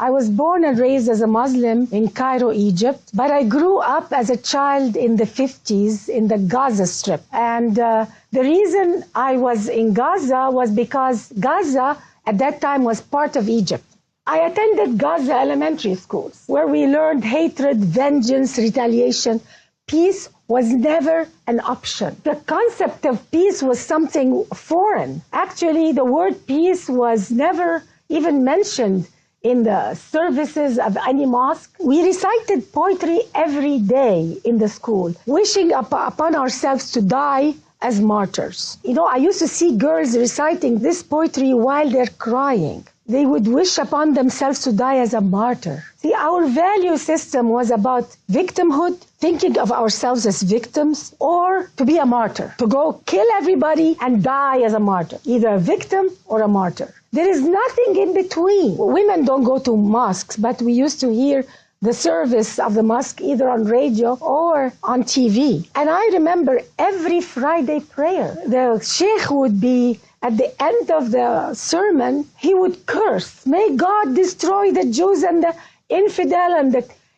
I was born and raised as a Muslim in Cairo, Egypt, but I grew up as a child in the 50s in the Gaza Strip. And the reason I was in Gaza was because Gaza at that time was part of Egypt. I attended Gaza elementary schools where we learned hatred, vengeance, retaliation. Peace was never an option. The concept of peace was something foreign. Actually, the word peace was never even mentioned in the services of any mosque. We recited poetry every day in the school, wishing upon ourselves to die as martyrs. You know, I used to see girls reciting this poetry while they're crying. They would wish upon themselves to die as a martyr. See, our value system was about victimhood, thinking of ourselves as victims, or to be a martyr, to go kill everybody and die as a martyr, either a victim or a martyr. There is nothing in between. Women don't go to mosques, but we used to hear the service of the mosque either on radio or on TV. And I remember every Friday prayer, the sheikh would be at the end of the sermon, he would curse, may God destroy the Jews and the infidel and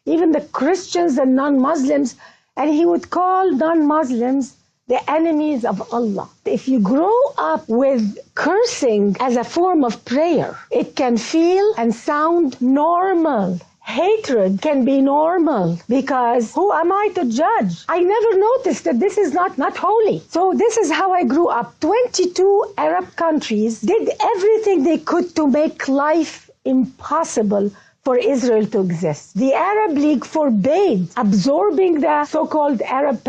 even the Christians and non-Muslims. And he would call non-Muslims the enemies of Allah. If you grow up with cursing as a form of prayer, it can feel and sound normal. Hatred can be normal because who am I to judge? I never noticed that this is not holy. So this is how I grew up. 22 Arab countries did everything they could to make life impossible for Israel to exist. The Arab League forbade absorbing the so-called Arab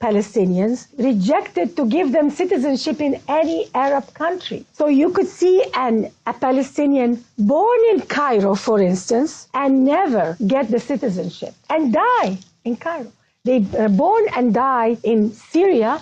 Palestinians, rejected to give them citizenship in any Arab country. So you could see a Palestinian born in Cairo, for instance, and never get the citizenship and die in Cairo. They are born and die in Syria,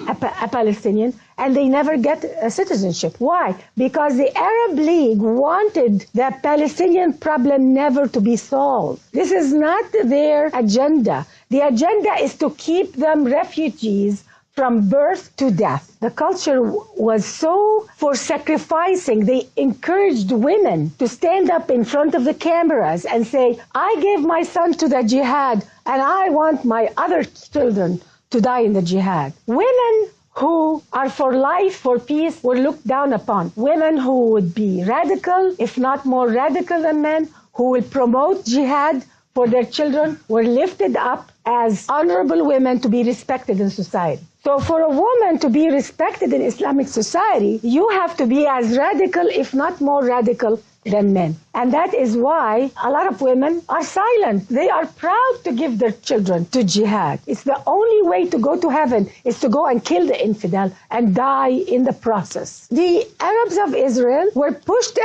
a Palestinian, and they never get a citizenship. Why? Because the Arab League wanted the Palestinian problem never to be solved. This is not their agenda. The agenda is to keep them refugees from birth to death. The culture was so for sacrificing. They encouraged women to stand up in front of the cameras and say, I gave my son to the jihad and I want my other children to die in the jihad. Women who are for life, for peace, were looked down upon. Women who would be radical, if not more radical than men, who will promote jihad for their children, were lifted up as honorable women to be respected in society. So for a woman to be respected in Islamic society, you have to be as radical, if not more radical, than men. And that is why a lot of women are silent. They are proud to give their children to jihad. It's the only way to go to heaven is to go and kill the infidel and die in the process. The Arabs of Israel were pushed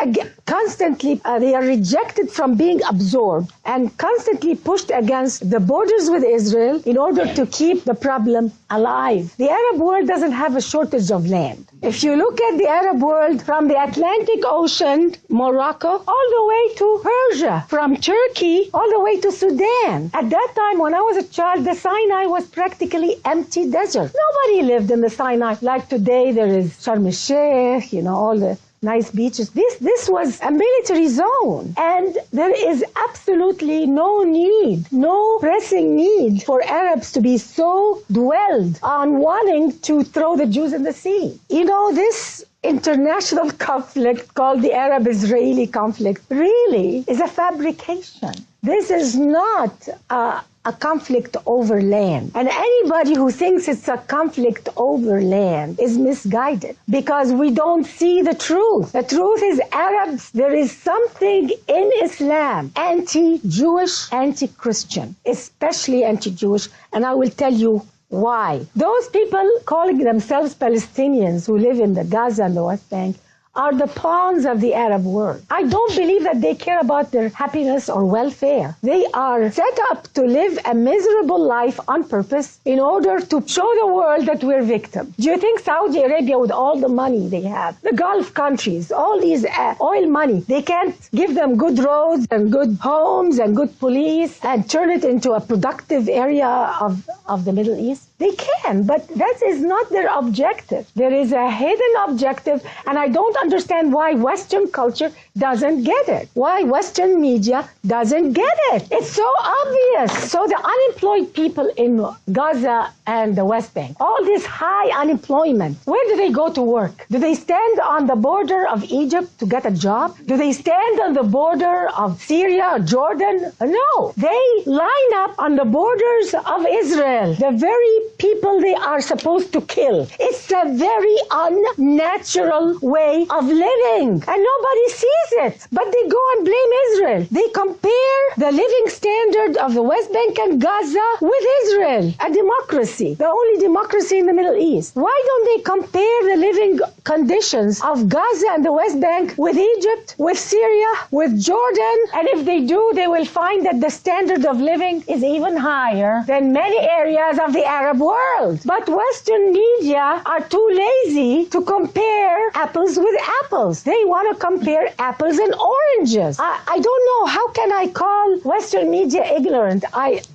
constantly, they are rejected from being absorbed and constantly pushed against the borders with Israel in order to keep the problem alive. The Arab world doesn't have a shortage of land. If you look at the Arab world from the Atlantic Ocean, Morocco, all the way to Persia, from Turkey all the way to Sudan. At that time, when I was a child, the Sinai was practically empty desert. Nobody lived in the Sinai. Like today, there is Sharm el-Sheikh, you know, all the nice beaches. This was a military zone. And there is absolutely no need, no pressing need for Arabs to be so dwelled on wanting to throw the Jews in the sea. You know, this international conflict called the Arab-Israeli conflict really is a fabrication. This is not a conflict over land. And anybody who thinks it's a conflict over land is misguided because we don't see the truth. The truth is Arabs, there is something in Islam anti-Jewish, anti-Christian, especially anti-Jewish, and I will tell you why. Those people calling themselves Palestinians who live in the Gaza and the West Bank are the pawns of the Arab world. I don't believe that they care about their happiness or welfare. They are set up to live a miserable life on purpose in order to show the world that we're victims. Do you think Saudi Arabia, with all the money they have, the Gulf countries, all these oil money, they can't give them good roads and good homes and good police and turn it into a productive area of the Middle East? They can, but that is not their objective. There is a hidden objective, and I don't understand why Western culture doesn't get it. Why Western media doesn't get it. It's so obvious. So the unemployed people in Gaza and the West Bank, all this high unemployment, where do they go to work? Do they stand on the border of Egypt to get a job? Do they stand on the border of Syria or Jordan? No. They line up on the borders of Israel, the very people they are supposed to kill. It's a very unnatural way of living, and nobody sees it. But they go and blame Israel. They compare the living standard of the West Bank and Gaza with Israel, a democracy, the only democracy in the Middle East. Why don't they compare the living conditions of Gaza and the West Bank with Egypt, with Syria, with Jordan? And if they do, they will find that the standard of living is even higher than many areas of the Arab world. But Western media are too lazy to compare apples with apples. They want to compare apples and oranges. I don't know, how can I call Western media ignorant?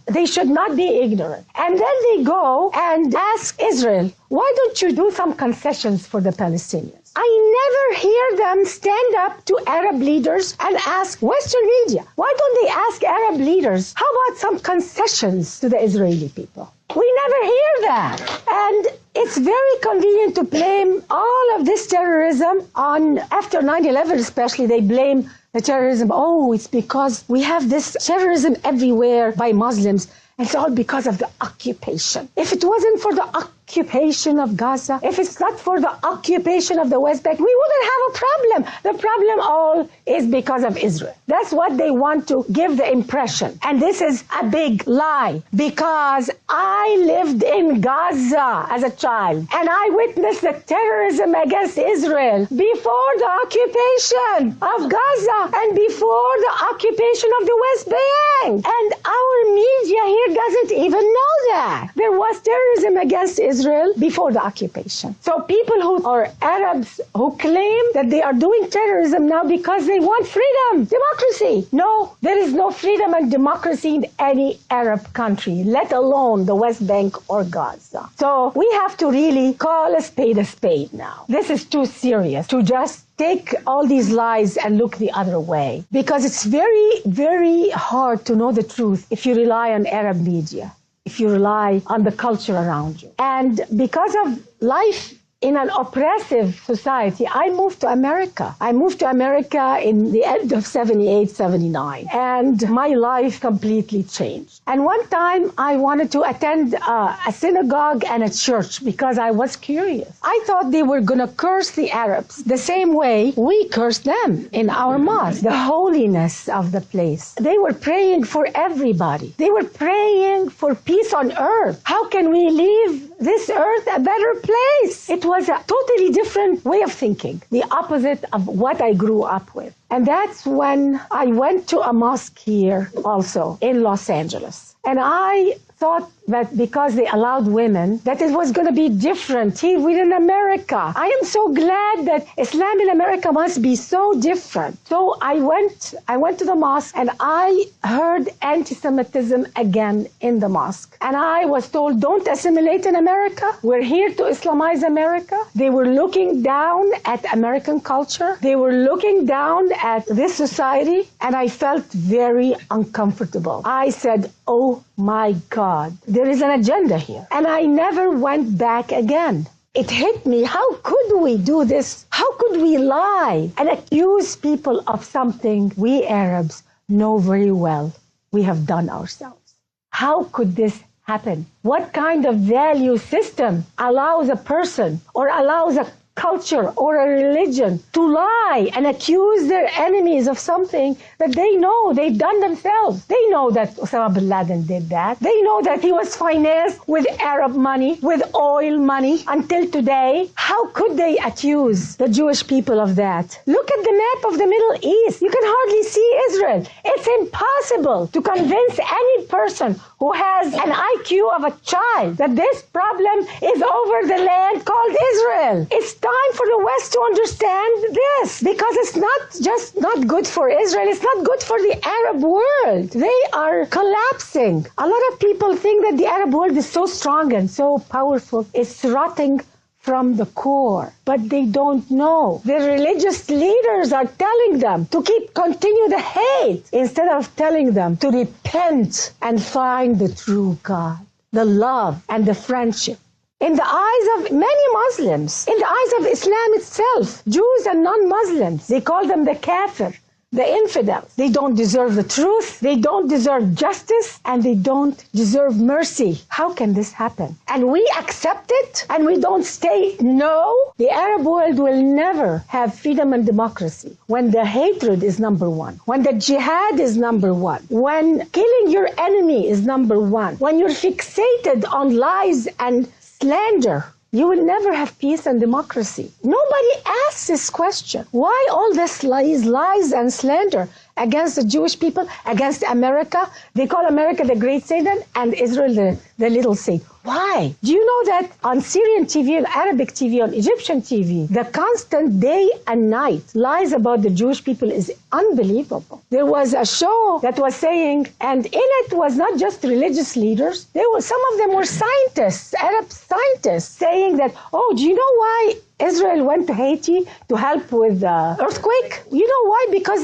They should not be ignorant. And then they go and ask Israel, why don't you do some concessions for the Palestinians? I never hear them stand up to Arab leaders and ask Western media, why don't they ask Arab leaders, how about some concessions to the Israeli people? We never hear that. And it's very convenient to blame all of this terrorism on, after 9/11 especially, they blame the terrorism. Oh, it's because we have this terrorism everywhere by Muslims. It's all because of the occupation. If it wasn't for the occupation of Gaza, if it's not for the occupation of the West Bank, we wouldn't have a problem. The problem all is because of Israel. That's what they want to give the impression. And this is a big lie, because I lived in Gaza as a child, and I witnessed the terrorism against Israel before the occupation of Gaza and before the occupation of the West Bank. And our media here doesn't even know that. There was terrorism against Israel before the occupation. So people who are Arabs who claim that they are doing terrorism now because they want freedom, democracy. No, there is no freedom and democracy in any Arab country, let alone the West Bank or Gaza. So we have to really call a spade now. This is too serious to just take all these lies and look the other way, because it's very, very hard to know the truth if you rely on Arab media, if you rely on the culture around you. And because of life in an oppressive society, I moved to America. I moved to America in the end of 78, 79. And my life completely changed. And one time I wanted to attend a synagogue and a church because I was curious. I thought they were going to curse the Arabs the same way we cursed them in our mosque. The holiness of the place. They were praying for everybody. They were praying for peace on earth. How can we leave this earth a better place? It was a totally different way of thinking, the opposite of what I grew up with. And that's when I went to a mosque here also in Los Angeles. And I thought that because they allowed women, that it was going to be different here within America. I am so glad that Islam in America must be so different. So I went to the mosque and I heard anti-Semitism again in the mosque. And I was told, don't assimilate in America. We're here to Islamize America. They were looking down at American culture. They were looking down at this society. And I felt very uncomfortable. I said, oh my God, there is an agenda here. And I never went back again. It hit me. How could we do this? How could we lie and accuse people of something we Arabs know very well we have done ourselves? How could this happen? What kind of value system allows a person or allows a culture or a religion to lie and accuse their enemies of something that they know they've done themselves? They know that Osama bin Laden did that. They know that he was financed with Arab money, with oil money until today. How could they accuse the Jewish people of that? Look at the map of the Middle East. You can hardly see Israel. It's impossible to convince any person who has an IQ of a child that this problem is over the land called Israel. It's time for the West to understand this, because it's not just not good for Israel, it's not good for the Arab world. They are collapsing. A lot of people think that the Arab world is so strong and so powerful. It's rotting from the core, but they don't know. The religious leaders are telling them to continue the hate instead of telling them to repent and find the true God, the love and the friendship. In the eyes of many Muslims, in the eyes of Islam itself, Jews and non-Muslims, they call them the kafir, the infidels. They don't deserve the truth, they don't deserve justice, and they don't deserve mercy. How can this happen? And we accept it, and we don't say no. The Arab world will never have freedom and democracy when the hatred is number one, when the jihad is number one, when killing your enemy is number one, when you're fixated on lies and slander. You will never have peace and democracy. Nobody asks this question. Why all this lies and slander against the Jewish people, against America? They call America the great Satan and Israel the little Satan. Why? Do you know that on Syrian TV, on Arabic TV, on Egyptian TV, the constant day and night lies about the Jewish people is unbelievable. There was a show that was saying, and in it was not just religious leaders, some of them were scientists, Arab scientists, saying that, oh, do you know why Israel went to Haiti to help with the earthquake? You know why? Because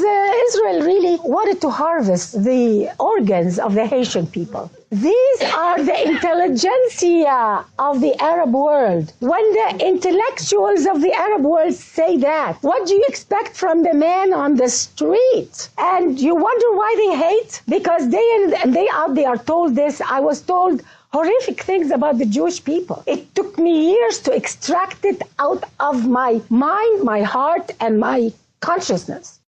Israel really wanted to harvest the organs of the Haitian people. These are the intelligentsia of the Arab world. When the intellectuals of the Arab world say that, what do you expect from the man on the street? And you wonder why they hate? Because day in and day out they are told this. I was told horrific things about the Jewish people. It took me years to extract it out of my mind, my heart, and my consciousness.